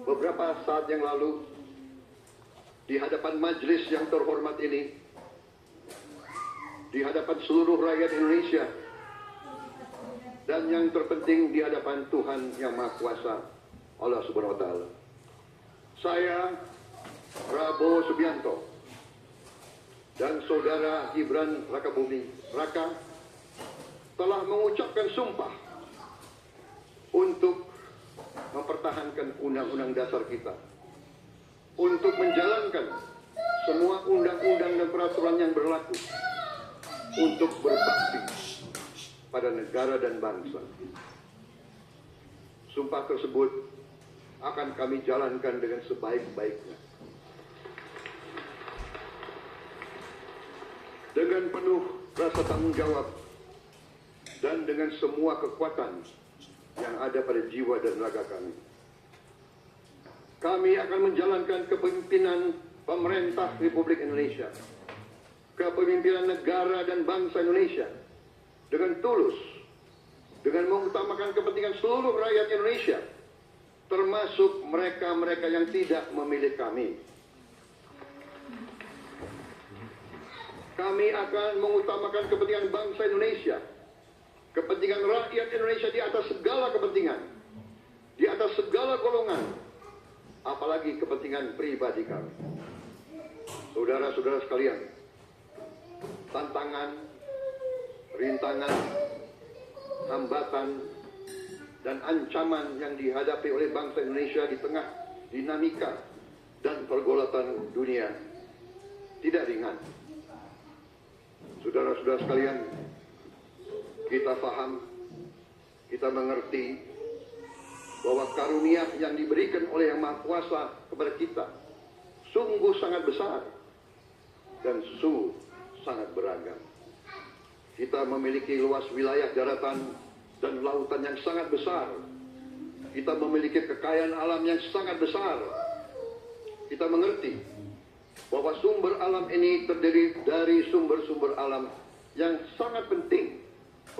beberapa saat yang lalu di hadapan majelis yang terhormat ini, di hadapan seluruh rakyat Indonesia, dan yang terpenting di hadapan Tuhan Yang Maha Kuasa, Allah Subhanahu wa Ta'ala. Saya, Prabowo Subianto, dan Saudara Gibran Rakabuming Raka telah mengucapkan sumpah untuk mempertahankan Undang-Undang Dasar kita, untuk menjalankan semua undang-undang dan peraturan yang berlaku, untuk berbakti pada negara dan bangsa. Sumpah tersebut akan kami jalankan dengan sebaik-baiknya, dengan penuh rasa tanggung jawab dan dengan semua kekuatan yang ada pada jiwa dan raga kami. Kami akan menjalankan kepemimpinan pemerintah Republik Indonesia, kepemimpinan negara dan bangsa Indonesia dengan tulus, dengan mengutamakan kepentingan seluruh rakyat Indonesia, termasuk mereka-mereka yang tidak memilih kami. Kami akan mengutamakan kepentingan bangsa Indonesia, kepentingan rakyat Indonesia di atas segala kepentingan, di atas segala golongan, apalagi kepentingan pribadi kami. Saudara-saudara sekalian, tantangan, rintangan, hambatan, dan ancaman yang dihadapi oleh bangsa Indonesia di tengah dinamika dan pergolatan dunia tidak ringan. Saudara-saudara sekalian, kita paham, kita mengerti bahwa karunia yang diberikan oleh Yang Maha Kuasa kepada kita sungguh sangat besar dan sungguh sangat beragam. Kita memiliki luas wilayah daratan dan lautan yang sangat besar. Kita memiliki kekayaan alam yang sangat besar. Kita mengerti bahwa sumber alam ini terdiri dari sumber-sumber alam yang sangat penting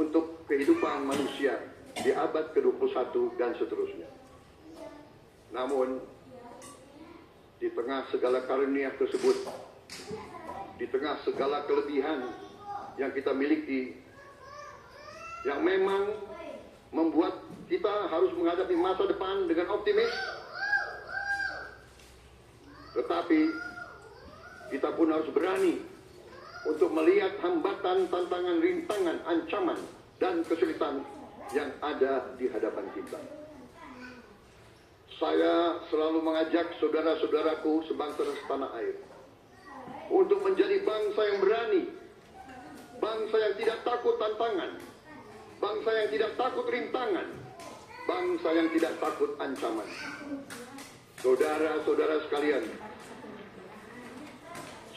untuk kehidupan manusia di abad ke-21 dan seterusnya. Namun, di tengah segala karunia tersebut, di tengah segala kelebihan yang kita miliki, yang memang membuat kita harus menghadapi masa depan dengan optimis, tetapi kita pun harus berani untuk melihat hambatan, tantangan, rintangan, ancaman, dan kesulitan yang ada di hadapan kita. Saya selalu mengajak saudara-saudaraku sebangsa dan setanah air untuk menjadi bangsa yang berani, bangsa yang tidak takut tantangan, bangsa yang tidak takut rintangan, bangsa yang tidak takut ancaman. Saudara-saudara sekalian,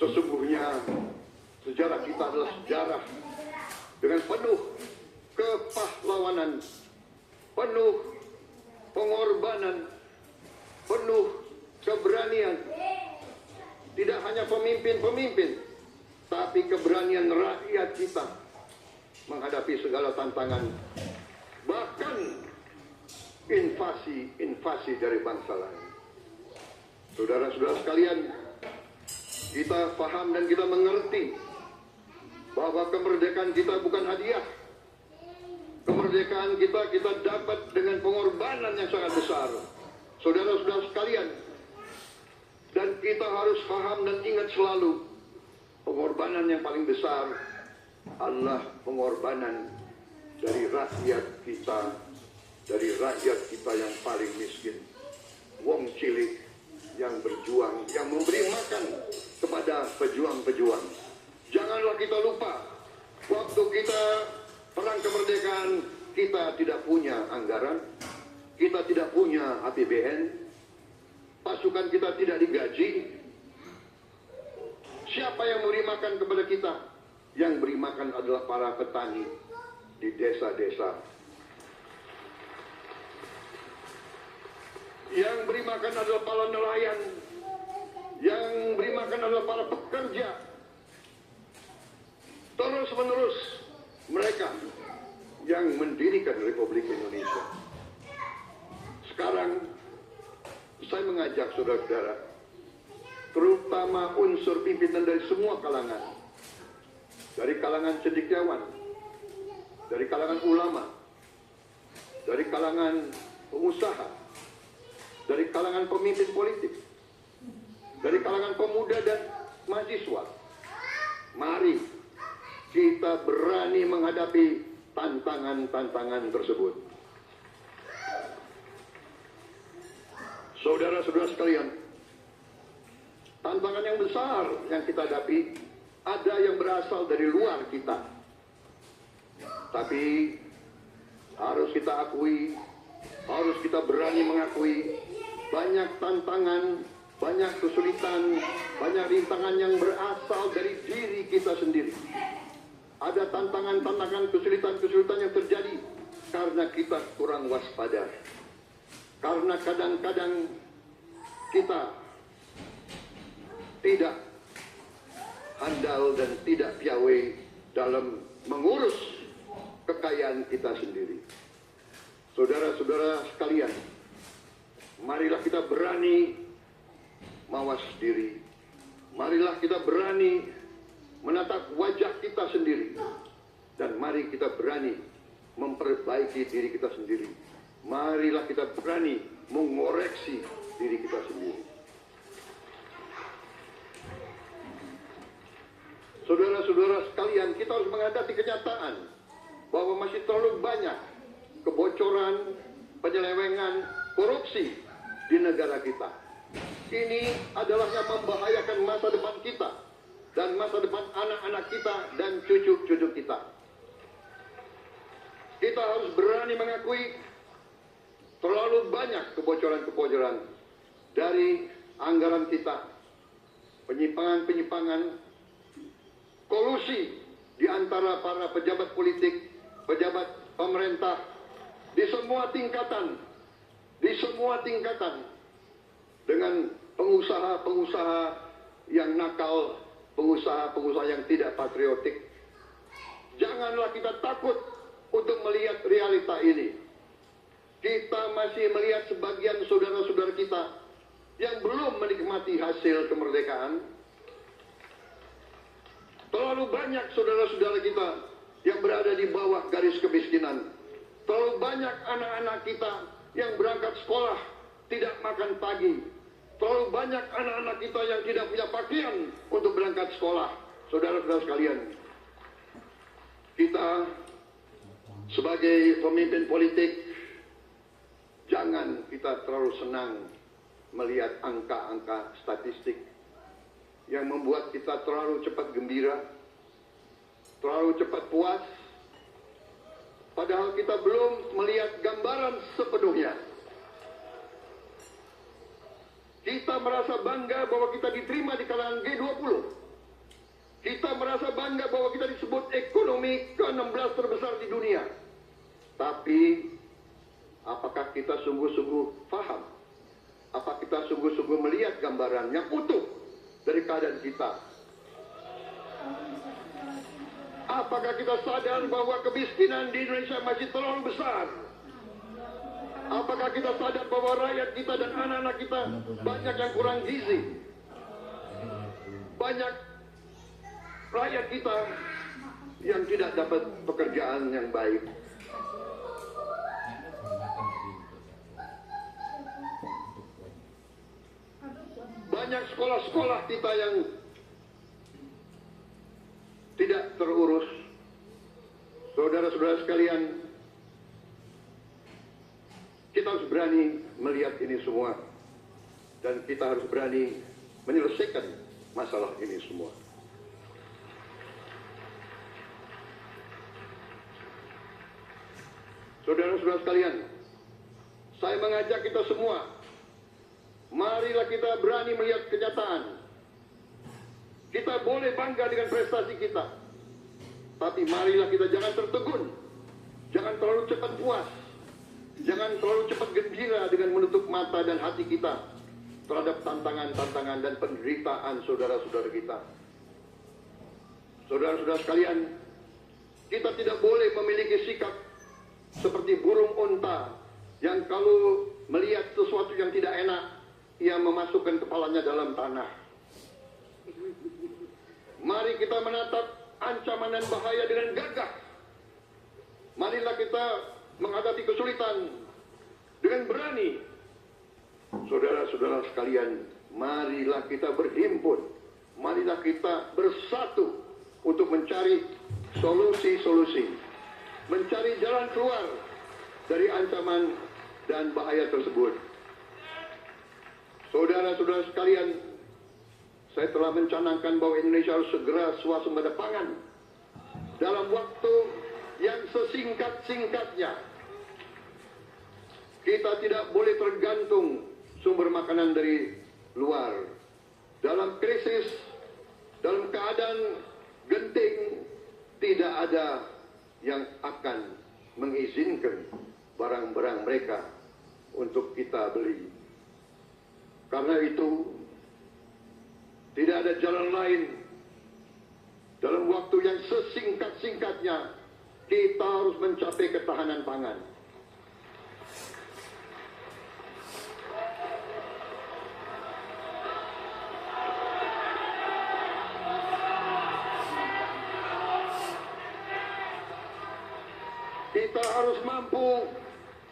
sesungguhnya sejarah kita adalah sejarah dengan penuh kepahlawanan, penuh pengorbanan, penuh keberanian. Tidak hanya pemimpin-pemimpin, tapi keberanian rakyat kita menghadapi segala tantangan, bahkan invasi dari bangsa lain. Saudara-saudara sekalian, kita paham dan kita mengerti bahwa kemerdekaan kita bukan hadiah. Kemerdekaan kita dapat dengan pengorbanan yang sangat besar. Saudara-saudara sekalian, dan kita harus paham dan ingat selalu, pengorbanan yang paling besar adalah pengorbanan dari rakyat kita yang paling miskin. Wong cilik yang berjuang, yang memberi makan kepada pejuang-pejuang. Janganlah kita lupa, waktu kita perang kemerdekaan, kita tidak punya anggaran, kita tidak punya APBN, pasukan kita tidak digaji. Siapa yang memberi makan kepada kita? Yang beri makan adalah para petani di desa-desa. Yang beri makan adalah para nelayan. Yang beri makan adalah para pekerja. Terus-menerus mereka yang mendirikan Republik Indonesia. Sekarang saya saya mengajak saudara-saudara, terutama unsur pimpinan dari semua kalangan, dari kalangan cendekiawan, dari kalangan ulama, dari kalangan pengusaha, dari kalangan pemimpin politik, dari kalangan pemuda dan mahasiswa. Mari kita berani menghadapi tantangan-tantangan tersebut. Saudara-saudara sekalian, tantangan yang besar yang kita hadapi ada yang berasal dari luar kita. Tapi harus kita akui, harus kita berani mengakui, banyak tantangan, banyak kesulitan, banyak rintangan yang berasal dari diri kita sendiri. Ada tantangan-tantangan, kesulitan-kesulitan yang terjadi karena kita kurang waspada. Karena kadang-kadang kita tidak handal dan tidak piawai dalam mengurus kekayaan kita sendiri. Saudara-saudara sekalian, marilah kita berani mawas diri. Marilah kita berani menatap wajah kita sendiri. Dan mari kita berani memperbaiki diri kita sendiri. Marilah kita berani mengoreksi diri kita sendiri. Saudara-saudara sekalian, kita harus menghadapi kenyataan bahwa masih terlalu banyak kebocoran, penyelewengan, korupsi di negara kita. Ini adalah yang membahayakan masa depan kita dan masa depan anak-anak kita dan cucu-cucu kita. Kita harus berani mengakui terlalu banyak kebocoran-kebocoran dari anggaran kita, penyimpangan-penyimpangan, kolusi di antara para pejabat politik, pejabat pemerintah di semua tingkatan, dengan pengusaha-pengusaha yang nakal, pengusaha-pengusaha yang tidak patriotik. Janganlah kita takut untuk melihat realita ini. Kita masih melihat sebagian saudara-saudara kita yang belum menikmati hasil kemerdekaan. Terlalu banyak saudara-saudara kita yang berada di bawah garis kemiskinan. Terlalu banyak anak-anak kita yang berangkat sekolah tidak makan pagi. Terlalu banyak anak-anak kita yang tidak punya pakaian untuk berangkat sekolah. Saudara-saudara sekalian, kita sebagai pemimpin politik, jangan kita terlalu senang melihat angka-angka statistik yang membuat kita terlalu cepat gembira, terlalu cepat puas, padahal kita belum melihat gambaran sepenuhnya. Kita merasa bangga bahwa kita diterima di kalangan G20. Kita merasa bangga bahwa kita disebut ekonomi ke-16 terbesar di dunia. Tapi apakah kita sungguh-sungguh paham? Apa kita sungguh-sungguh melihat gambaran yang utuh dari keadaan kita? Apakah kita sadar bahwa kemiskinan di Indonesia masih terlalu besar? Apakah kita sadar bahwa rakyat kita dan anak-anak kita banyak yang kurang gizi? Banyak rakyat kita yang tidak dapat pekerjaan yang baik. Banyak sekolah-sekolah kita yang tidak terurus. Saudara-saudara sekalian, kita harus berani melihat ini semua. Dan kita harus berani menyelesaikan masalah ini semua. Saudara-saudara sekalian, saya mengajak kita semua, marilah kita berani melihat kenyataan. Kita boleh bangga dengan prestasi kita, tapi marilah kita jangan tertegun, jangan terlalu cepat puas, jangan terlalu cepat gembira dengan menutup mata dan hati kita terhadap tantangan-tantangan dan penderitaan saudara-saudara kita. Saudara-saudara sekalian, kita tidak boleh memiliki sikap seperti burung unta yang kalau melihat sesuatu yang tidak enak, ia memasukkan kepalanya dalam tanah. Mari kita menatap ancaman dan bahaya dengan gagah. Marilah kita menghadapi kesulitan dengan berani. Saudara-saudara sekalian, marilah kita berhimpun. Marilah kita bersatu untuk mencari solusi-solusi, mencari jalan keluar dari ancaman dan bahaya tersebut. Saudara-saudara sekalian, saya telah mencanangkan bahwa Indonesia harus segera swasembada pangan dalam waktu yang sesingkat-singkatnya. Kita tidak boleh tergantung sumber makanan dari luar. Dalam krisis, dalam keadaan genting, tidak ada yang akan mengizinkan barang-barang mereka untuk kita beli. Karena itu, tidak ada jalan lain. Dalam waktu yang sesingkat-singkatnya, kita harus mencapai ketahanan pangan. Kita harus mampu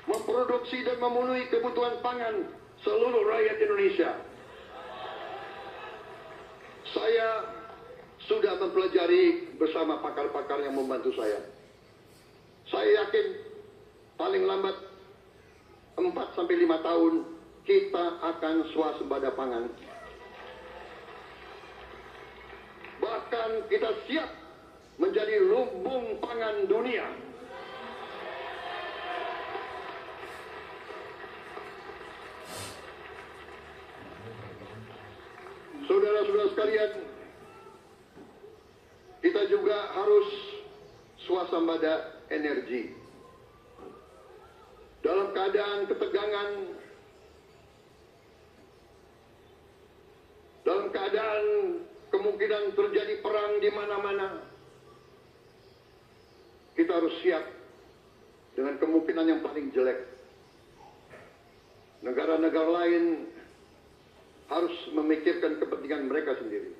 memproduksi dan memenuhi kebutuhan pangan seluruh rakyat Indonesia. Saya sudah mempelajari bersama pakar-pakar yang membantu saya. Saya yakin paling lambat 4-5 tahun kita akan swasembada pangan. Bahkan kita siap menjadi lumbung pangan dunia. Saudara-saudara sekalian, kita juga harus swasembada energi. Dalam keadaan ketegangan, dalam keadaan kemungkinan terjadi perang di mana-mana, kita harus siap dengan kemungkinan yang paling jelek. Negara-negara lain harus memikirkan kepentingan mereka sendiri.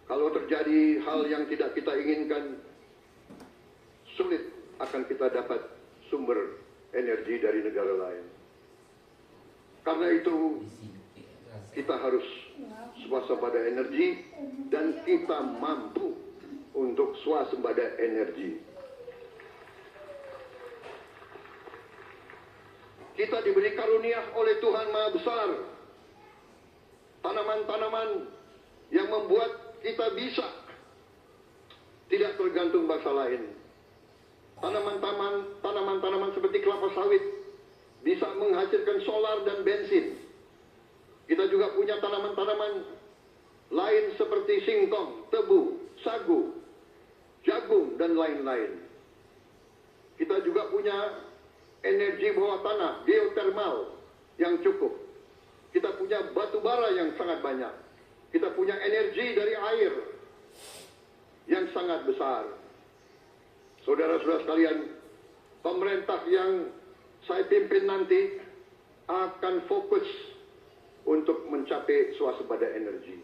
Kalau terjadi hal yang tidak kita inginkan, sulit akan kita dapat sumber energi dari negara lain. Karena itu, kita harus swasembada energi dan kita mampu untuk swasembada energi. Kita diberi karunia oleh Tuhan Maha Besar. Tanaman-tanaman yang membuat kita bisa tidak tergantung bangsa lain. Tanaman-tanaman seperti kelapa sawit bisa menghasilkan solar dan bensin. Kita juga punya tanaman-tanaman lain seperti singkong, tebu, sagu, jagung, dan lain-lain. Kita juga punya energi bawah tanah, geotermal yang cukup. Kita punya batu bara yang sangat banyak. Kita punya energi dari air yang sangat besar. Saudara-saudara sekalian, pemerintah yang saya pimpin nanti akan fokus untuk mencapai swasembada energi.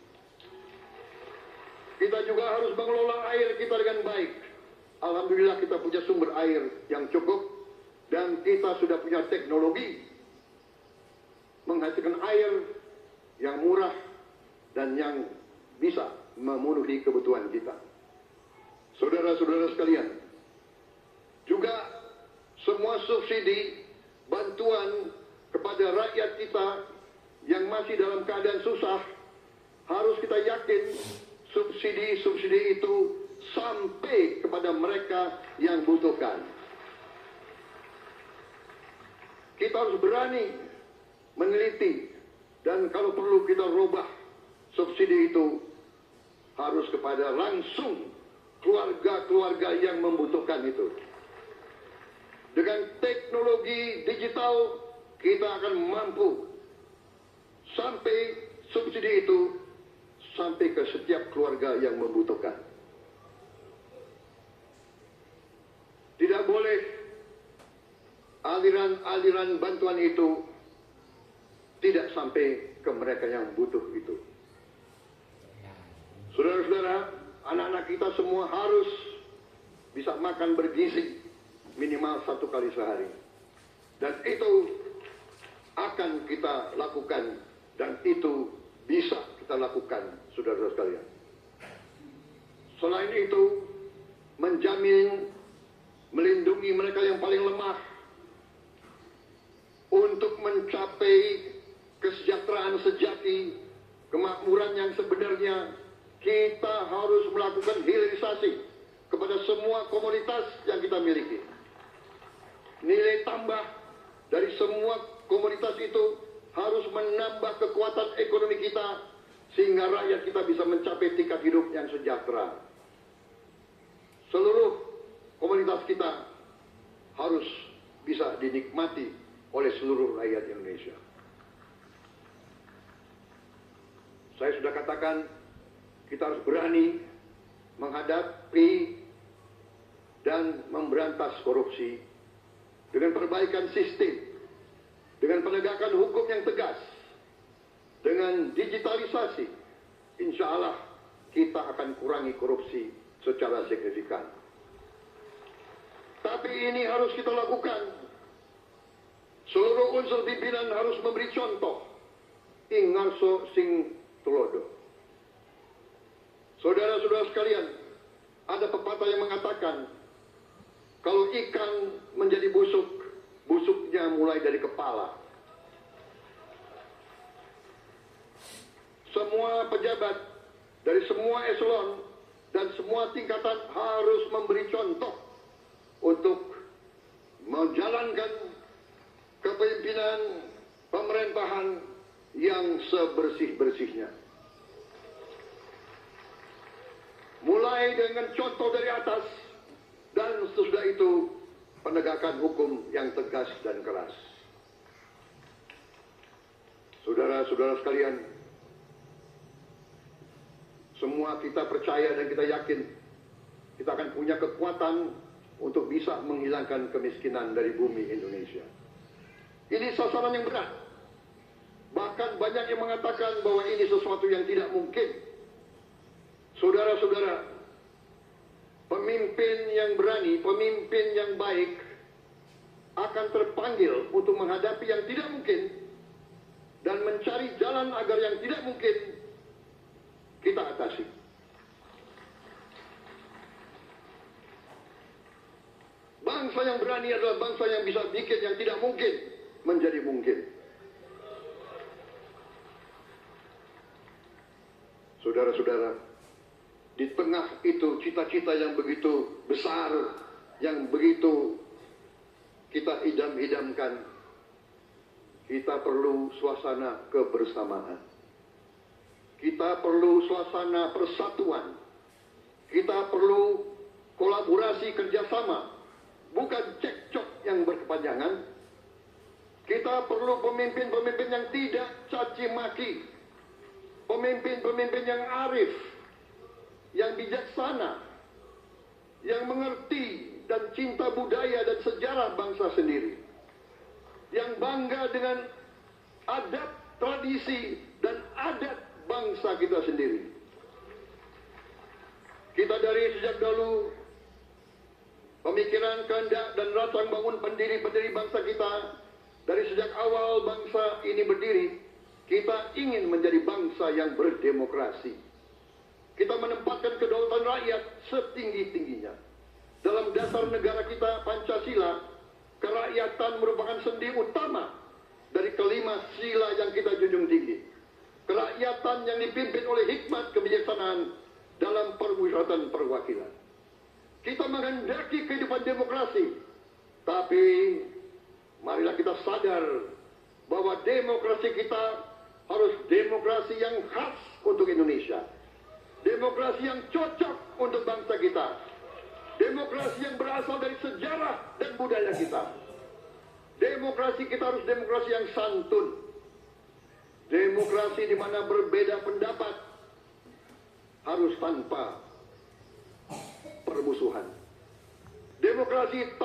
Kita juga harus mengelola air kita dengan baik. Alhamdulillah kita punya sumber air yang cukup. Dan kita sudah punya teknologi menghasilkan air yang murah dan yang bisa memenuhi kebutuhan kita. Saudara-saudara sekalian, juga semua subsidi, bantuan kepada rakyat kita yang masih dalam keadaan susah, harus kita yakin subsidi-subsidi itu sampai kepada mereka yang butuhkan. Kita harus berani meneliti dan kalau perlu kita rubah subsidi itu harus kepada langsung keluarga-keluarga yang membutuhkan itu. Dengan teknologi digital kita akan mampu sampai subsidi itu sampai ke setiap keluarga yang membutuhkan. Tidak boleh aliran-aliran bantuan itu tidak sampai ke mereka yang butuh itu. Saudara-saudara, anak-anak kita semua harus bisa makan bergizi minimal 1 kali sehari. Dan itu akan kita lakukan, dan itu bisa kita lakukan, saudara-saudara sekalian. Selain itu, menjamin, melindungi mereka yang paling lemah untuk mencapai kesejahteraan sejati, kemakmuran yang sebenarnya. Kita harus melakukan hilirisasi kepada semua komoditas yang kita miliki. Nilai tambah dari semua komoditas itu harus menambah kekuatan ekonomi kita, sehingga rakyat kita bisa mencapai tingkat hidup yang sejahtera. Seluruh komoditas kita harus bisa dinikmati oleh seluruh rakyat Indonesia. Saya sudah katakan, kita harus berani menghadapi dan memberantas korupsi dengan perbaikan sistem, dengan penegakan hukum yang tegas, dengan digitalisasi. Insya Allah kita akan kurangi korupsi secara signifikan. Tapi ini harus kita lakukan. Seluruh unsur pimpinan harus memberi contoh. Ingarso sing tulodo. Saudara-saudara sekalian, ada pepatah yang mengatakan, kalau ikan menjadi busuk, busuknya mulai dari kepala. Semua pejabat dari semua eselon dan semua tingkatan harus memberi contoh untuk menjalankan kepemimpinan pemerintahan yang sebersih-bersihnya. Mulai dengan contoh dari atas, dan sesudah itu penegakan hukum yang tegas dan keras. Saudara-saudara sekalian, semua kita percaya dan kita yakin kita akan punya kekuatan untuk bisa menghilangkan kemiskinan dari bumi Indonesia. Ini sasaran yang berat. Bahkan banyak yang mengatakan bahwa ini sesuatu yang tidak mungkin. Saudara-saudara, pemimpin yang berani, pemimpin yang baik akan terpanggil untuk menghadapi yang tidak mungkin dan mencari jalan agar yang tidak mungkin kita atasi. Bangsa yang berani adalah bangsa yang bisa bikin yang tidak mungkin menjadi mungkin. Saudara-saudara, di tengah itu cita-cita yang begitu besar, yang begitu kita idam-idamkan, kita perlu suasana kebersamaan. Kita perlu suasana persatuan. Kita perlu kolaborasi kerjasama, bukan cekcok yang berkepanjangan. Kita perlu pemimpin-pemimpin yang tidak caci maki, pemimpin-pemimpin yang arif, yang bijaksana, yang mengerti dan cinta budaya dan sejarah bangsa sendiri, yang bangga dengan adat, tradisi, dan adat bangsa kita sendiri. Kita dari sejak dahulu pemikiran, kehendak, dan rasa bangun pendiri-pendiri bangsa kita, dari sejak awal bangsa ini berdiri, kita ingin menjadi bangsa yang berdemokrasi. Kita menempatkan kedaulatan rakyat setinggi-tingginya. Dalam dasar negara kita, Pancasila, kerakyatan merupakan sendi utama dari kelima sila yang kita junjung tinggi. Kerakyatan yang dipimpin oleh hikmat kebijaksanaan dalam permusyawaratan perwakilan. Kita menghendaki kehidupan demokrasi, tapi marilah kita sadar bahwa demokrasi kita harus demokrasi yang khas untuk Indonesia. Demokrasi yang cocok untuk bangsa kita. Demokrasi yang berasal dari sejarah dan budaya kita. Demokrasi kita harus demokrasi yang santun. Demokrasi di mana berbeda pendapat harus tanpa permusuhan. Demokrasi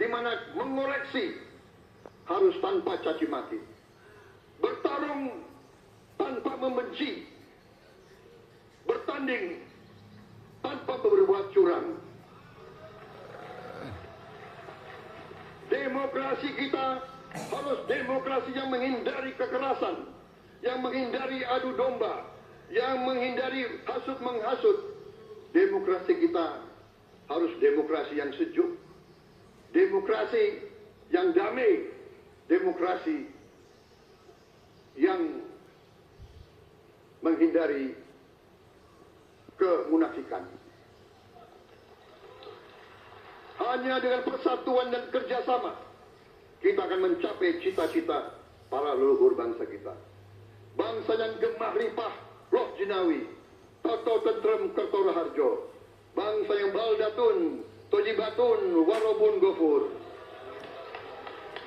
di mana mengoreksi harus tanpa caci maki. bertarung tanpa membenci, bertanding tanpa berbuat curang. Demokrasi kita harus demokrasi yang menghindari kekerasan, yang menghindari adu domba, yang menghindari hasut-menghasut. Demokrasi kita harus demokrasi yang sejuk, demokrasi yang damai, demokrasi yang menghindari kemunafikan. Hanya dengan persatuan dan kerjasama kita akan mencapai cita-cita para leluhur bangsa kita. Bangsa yang gemah ripah roh jinawi, toto tentrem kerto raharjo. Bangsa yang baldatun, tojibatun, warobun gofur.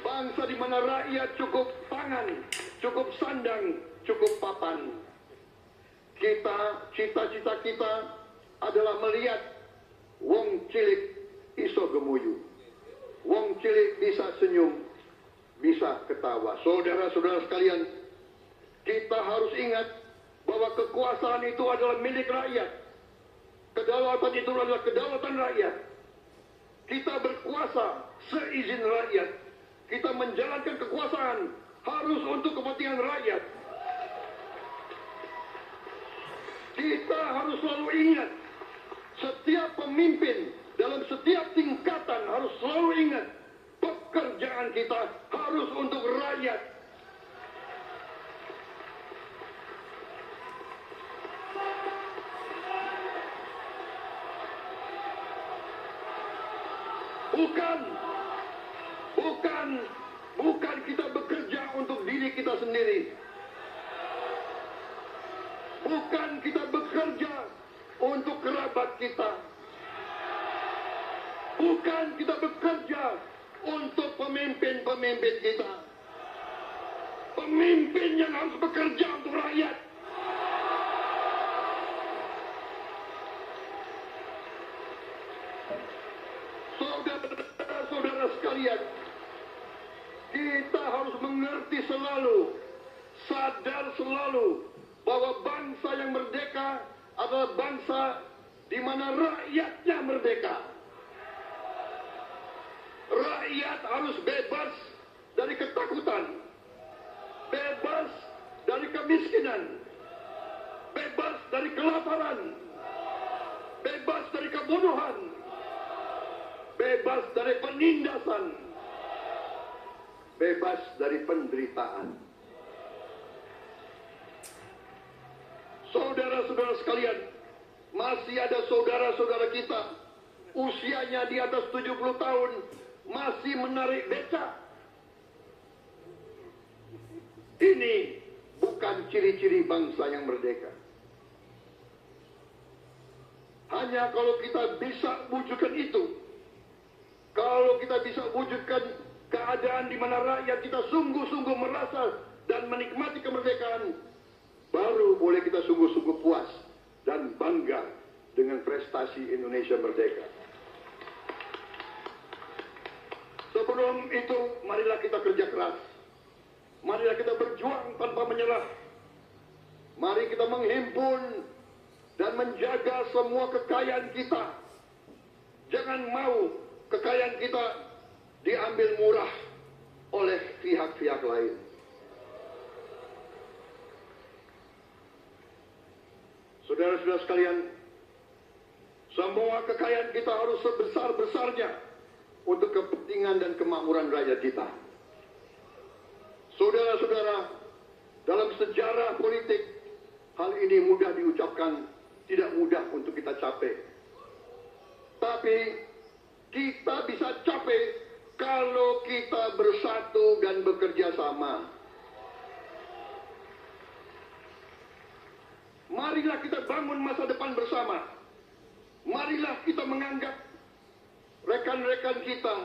Bangsa di mana rakyat cukup pangan, cukup sandang, cukup papan. Cita-cita kita adalah melihat wong cilik iso gemuyu. Wong cilik bisa senyum, bisa ketawa. Saudara-saudara sekalian, kita harus ingat bahwa kekuasaan itu adalah milik rakyat. Kedaulatan itu adalah kedaulatan rakyat. Kita berkuasa seizin rakyat. Kita menjalankan kekuasaan harus untuk kepentingan rakyat. Kita harus selalu ingat, setiap pemimpin dalam setiap tingkatan harus selalu ingat, pekerjaan kita harus untuk rakyat. Bukan kita bekerja untuk diri kita sendiri. Bukan kita bekerja untuk kerabat kita. Bukan kita bekerja untuk pemimpin-pemimpin kita. Pemimpin yang harus bekerja untuk rakyat. Saudara-saudara sekalian, kita harus mengerti selalu, sadar selalu bahwa bangsa yang merdeka adalah bangsa di mana rakyatnya merdeka. Rakyat harus bebas dari ketakutan, bebas dari kemiskinan, bebas dari kelaparan, bebas dari kebunuhan, bebas dari penindasan, bebas dari penderitaan. Saudara-saudara sekalian, masih ada saudara-saudara kita usianya di atas 70 tahun masih menarik becak. Ini bukan ciri-ciri bangsa yang merdeka. Hanya kalau kita bisa wujudkan itu, kalau kita bisa wujudkan keadaan di mana rakyat kita sungguh-sungguh merasa dan menikmati kemerdekaan, baru boleh kita sungguh-sungguh puas dan bangga dengan prestasi Indonesia merdeka. Sebelum itu, marilah kita kerja keras. Marilah kita berjuang tanpa menyerah. Mari kita menghimpun dan menjaga semua kekayaan kita. Jangan mau kekayaan kita diambil murah oleh pihak-pihak lain. Saudara-saudara sekalian, semua kekayaan kita harus sebesar-besarnya untuk kepentingan dan kemakmuran rakyat kita. Saudara-saudara, dalam sejarah politik, hal ini mudah diucapkan, tidak mudah untuk kita capai. Tapi kita bisa capai kalau kita bersatu dan bekerja sama. Marilah kita bangun masa depan bersama. Marilah kita menganggap rekan-rekan kita,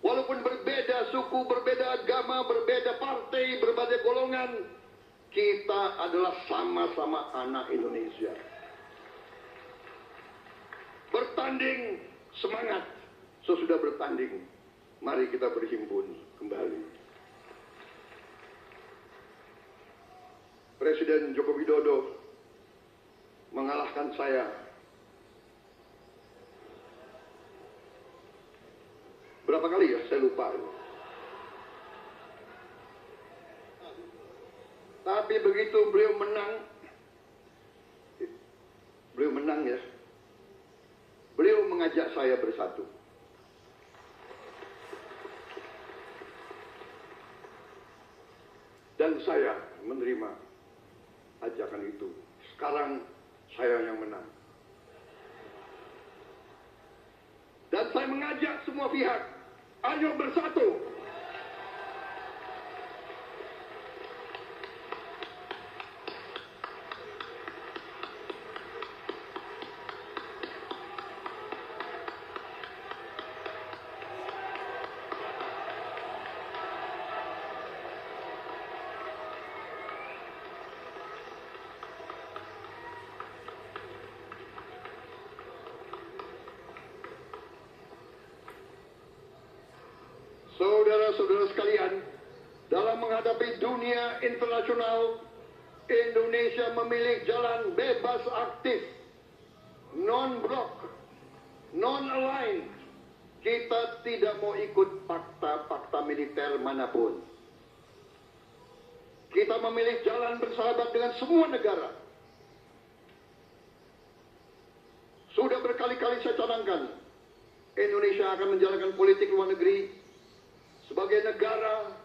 walaupun berbeda suku, berbeda agama, berbeda partai, berbeda golongan, kita adalah sama-sama anak Indonesia. Bertanding, semangat. Sesudah bertanding, mari kita berhimpun kembali. Presiden Joko Widodo mengalahkan saya berapa kali ya, saya lupa. Tapi begitu beliau menang ya, beliau mengajak saya bersatu. Dan saya menerima ajakan itu. Sekarang saya yang menang. Dan saya mengajak semua pihak, ayo bersatu. Saudara-saudara sekalian, dalam menghadapi dunia internasional, Indonesia memilih jalan bebas aktif, non-blok, non-aligned. Kita tidak mau ikut fakta-fakta militer manapun. Kita memilih jalan bersahabat dengan semua negara. Sudah berkali-kali saya canangkan, Indonesia akan menjalankan politik luar negeri sebagai negara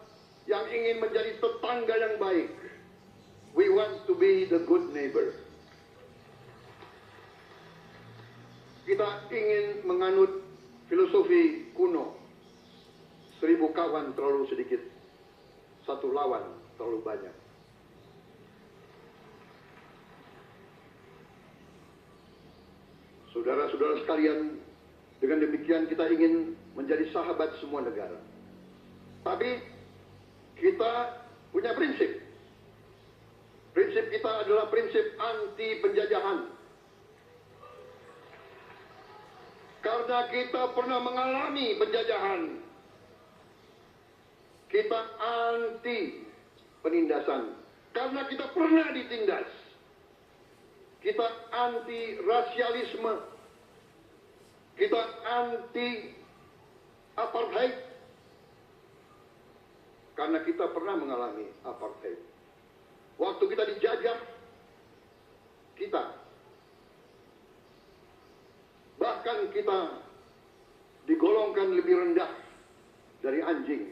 yang ingin menjadi tetangga yang baik. We want to be the good neighbor. Kita ingin menganut filosofi kuno, 1000 kawan terlalu sedikit, 1 lawan terlalu banyak. Saudara-saudara sekalian, dengan demikian kita ingin menjadi sahabat semua negara. Tapi kita punya prinsip. Prinsip kita adalah prinsip anti penjajahan. Karena kita pernah mengalami penjajahan, kita anti penindasan. Karena kita pernah ditindas, kita anti rasialisme, kita anti apartheid. Karena kita pernah mengalami apartheid. Waktu kita dijajah, bahkan kita digolongkan lebih rendah dari anjing.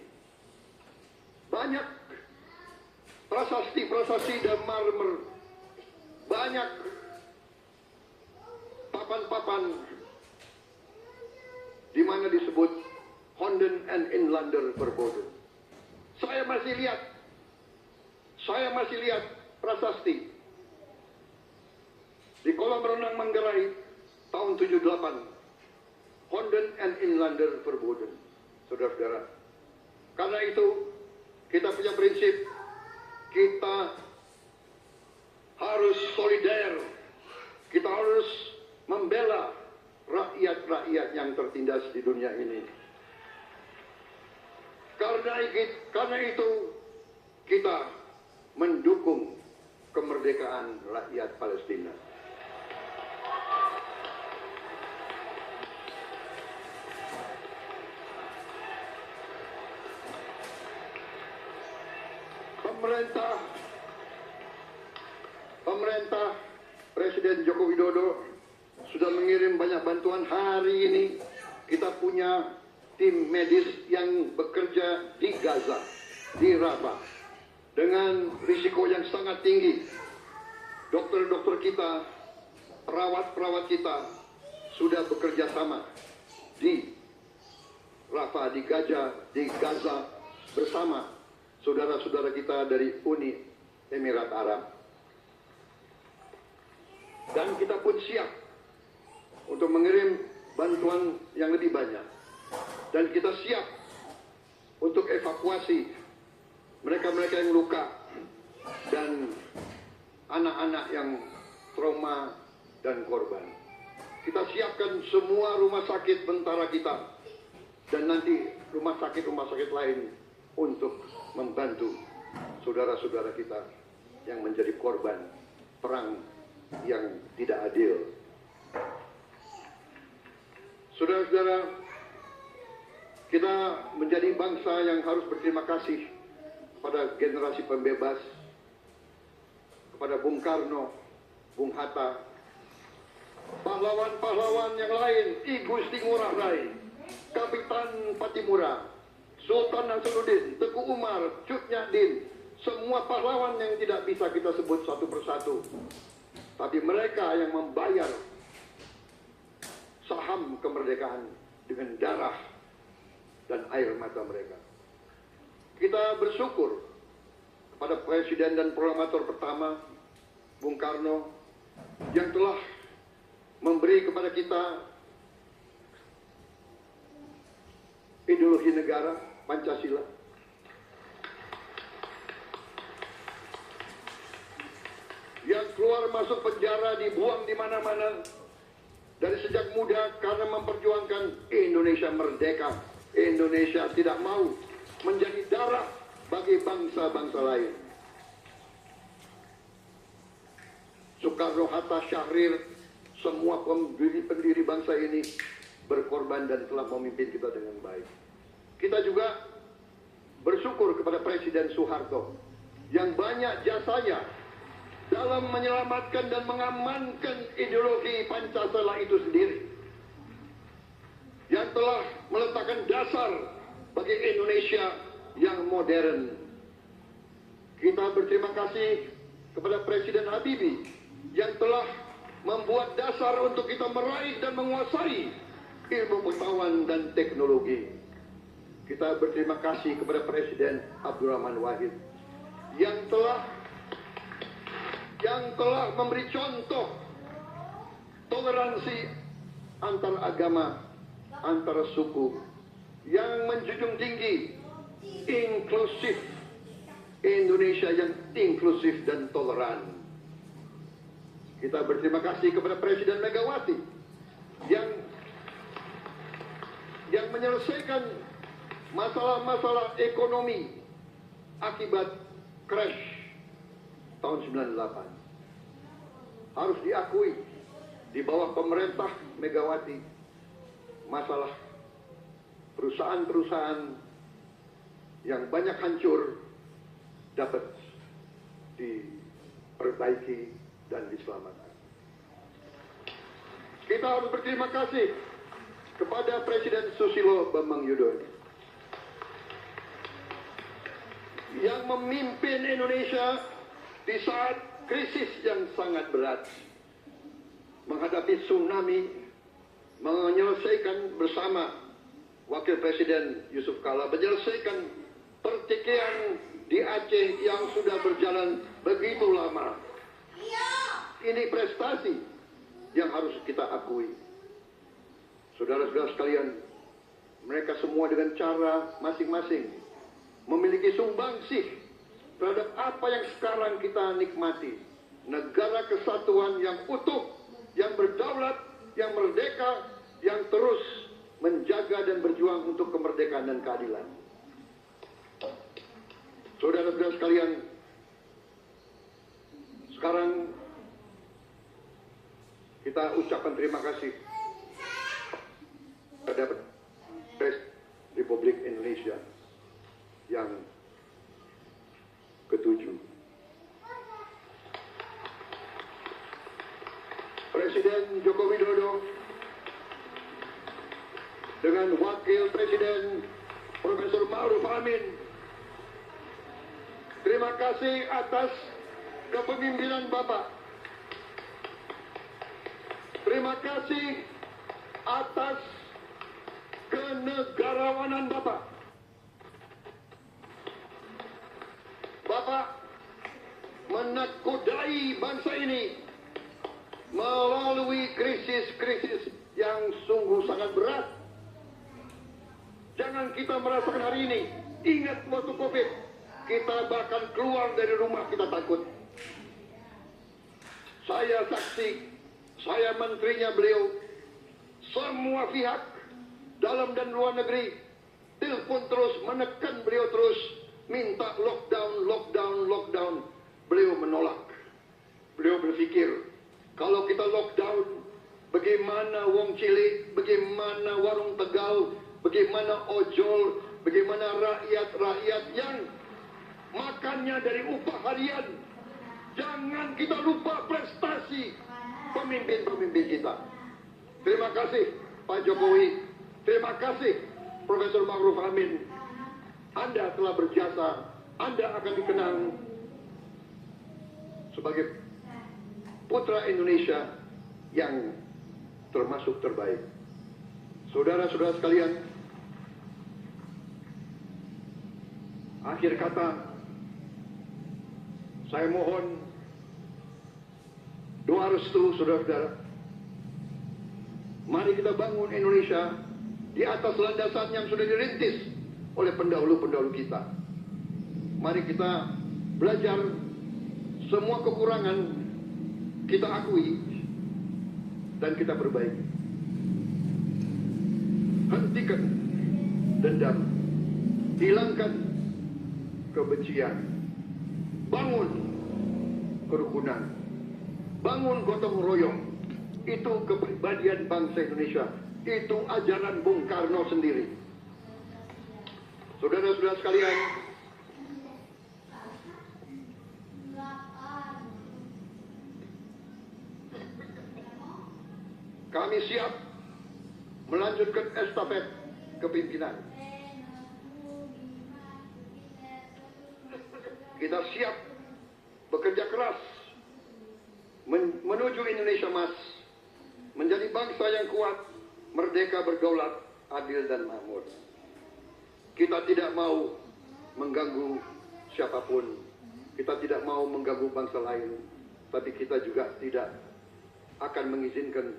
Banyak prasasti dan marmer, banyak papan-papan di mana disebut Honden en Inlander Verboden. Saya masih lihat prasasti di kolam renang Manggarai tahun 78, Honden en Inlander Verboden. Saudara-saudara, karena itu kita punya prinsip, kita harus solider, kita harus membela rakyat-rakyat yang tertindas di dunia ini. Karena itu kita mendukung kemerdekaan rakyat Palestina. Pemerintah Presiden Joko Widodo sudah mengirim banyak bantuan. Hari ini kita punya tim medis yang bekerja di Gaza, di Rafah, dengan risiko yang sangat tinggi. Dokter-dokter kita, perawat-perawat kita sudah bekerja sama di Rafah, di Gaza bersama saudara-saudara kita dari Uni Emirat Arab. Dan kita pun siap untuk mengirim bantuan yang lebih banyak. Dan kita siap untuk evakuasi mereka-mereka yang luka dan anak-anak yang trauma dan korban. Kita siapkan semua rumah sakit tentara kita dan nanti rumah sakit lain untuk membantu saudara-saudara kita yang menjadi korban perang yang tidak adil. Saudara-saudara, kita menjadi bangsa yang harus berterima kasih pada generasi pembebas, kepada Bung Karno, Bung Hatta, pahlawan-pahlawan yang lain, I Gusti Ngurah Rai, Kapitan Patimura, Sultan Nasruddin, Teguh Umar, Cut Nyak Din, semua pahlawan yang tidak bisa kita sebut satu persatu. Tapi mereka yang membayar saham kemerdekaan dengan darah dan air mata mereka. Kita bersyukur kepada Presiden dan Proklamator pertama, Bung Karno, yang telah memberi kepada kita ideologi negara Pancasila. Yang keluar masuk penjara, dibuang di mana-mana dari sejak muda karena memperjuangkan Indonesia merdeka. Indonesia tidak mau menjadi darah bagi bangsa-bangsa lain. Soekarno, Hatta, Syahrir, semua pendiri bangsa ini berkorban dan telah memimpin kita dengan baik. Kita juga bersyukur kepada Presiden Soeharto yang banyak jasanya dalam menyelamatkan dan mengamankan ideologi Pancasila itu sendiri, yang telah meletakkan dasar bagi Indonesia yang modern. Kita berterima kasih kepada Presiden Habibie yang telah membuat dasar untuk kita meraih dan menguasai ilmu pengetahuan dan teknologi. Kita berterima kasih kepada Presiden Abdurrahman Wahid yang telah memberi contoh toleransi antar agama, antar suku, yang menjunjung tinggi inklusif, Indonesia yang inklusif dan toleran. Kita berterima kasih kepada Presiden Megawati yang menyelesaikan masalah-masalah ekonomi akibat crash tahun 98. Harus diakui, di bawah pemerintah Megawati, masalah perusahaan-perusahaan yang banyak hancur dapat diperbaiki dan diselamatkan. Kita harus berterima kasih kepada Presiden Susilo Bambang Yudhoyono yang memimpin Indonesia di saat krisis yang sangat berat, menghadapi tsunami, menyelesaikan bersama Wakil Presiden Yusuf Kala, menyelesaikan pertikaian di Aceh yang sudah berjalan begitu lama. Ini prestasi yang harus kita akui. Saudara-saudara sekalian, mereka semua dengan cara masing-masing memiliki sumbangsih terhadap apa yang sekarang kita nikmati. Negara kesatuan yang utuh, yang berdaulat, yang merdeka, yang terus menjaga dan berjuang untuk kemerdekaan dan keadilan. Saudara-saudara sekalian, sekarang kita ucapkan terima kasih kepada Presiden Republik Indonesia yang ketujuh. Presiden Joko Widodo dengan Wakil Presiden Profesor Ma'ruf Amin, terima kasih atas kepemimpinan Bapak. Terima kasih atas kenegarawanan Bapak. Bapak menakodai bangsa ini melalui krisis-krisis yang sungguh sangat berat. Jangan kita merasakan hari ini, ingat waktu COVID, kita bahkan keluar dari rumah kita takut. Saya saksi, saya menterinya beliau, semua pihak dalam dan luar negeri telepon terus, menekan beliau terus, minta lockdown, lockdown, lockdown. Beliau menolak. berpikir, kalau kita lockdown, bagaimana wong cilik, bagaimana warung Tegal, bagaimana ojol, bagaimana rakyat-rakyat yang makannya dari upah harian. Jangan kita lupa prestasi pemimpin-pemimpin kita. Terima kasih Pak Jokowi, terima kasih Profesor Ma'ruf Amin. Anda telah berjasa, Anda akan dikenang sebagai putra Indonesia yang termasuk terbaik. Saudara-saudara sekalian, akhir kata, saya mohon doa restu saudara-saudara. Mari kita bangun Indonesia di atas landasan yang sudah dirintis oleh pendahulu-pendahulu kita. Mari kita belajar semua kekurangan kita akui dan kita perbaiki. Hentikan dendam, hilangkan kebencian, bangun kerukunan, bangun gotong royong. Itu kepribadian bangsa Indonesia, itu ajaran Bung Karno sendiri. Saudara-saudara sekalian, kami siap melanjutkan estafet kepimpinan. Kita siap bekerja keras menuju Indonesia Emas, menjadi bangsa yang kuat, merdeka, berdaulat, adil dan makmur. Kita tidak mau mengganggu siapapun, kita tidak mau mengganggu bangsa lain, tapi kita juga tidak akan mengizinkan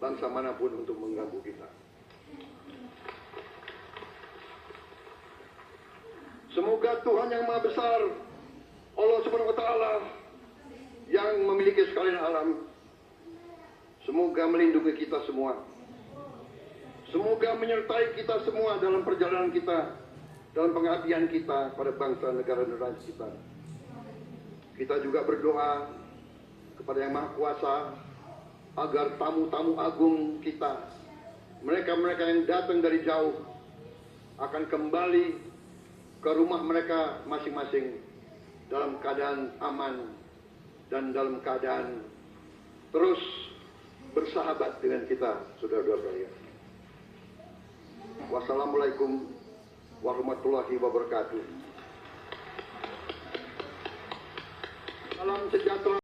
bangsa manapun untuk mengganggu kita. Semoga Tuhan yang Maha Besar, Allah Subhanahu wa Ta'ala, yang memiliki sekalian alam, semoga melindungi kita semua. Semoga menyertai kita semua dalam perjalanan kita, dalam pengabdian kita pada bangsa, negara, dan rakyat kita. Kita juga berdoa kepada Yang Maha Kuasa agar tamu-tamu agung kita, mereka-mereka yang datang dari jauh, akan kembali ke rumah mereka masing-masing dalam keadaan aman dan dalam keadaan terus bersahabat dengan kita, saudara-saudara sekalian. Wassalamualaikum warahmatullahi wabarakatuh. Salam sejahtera.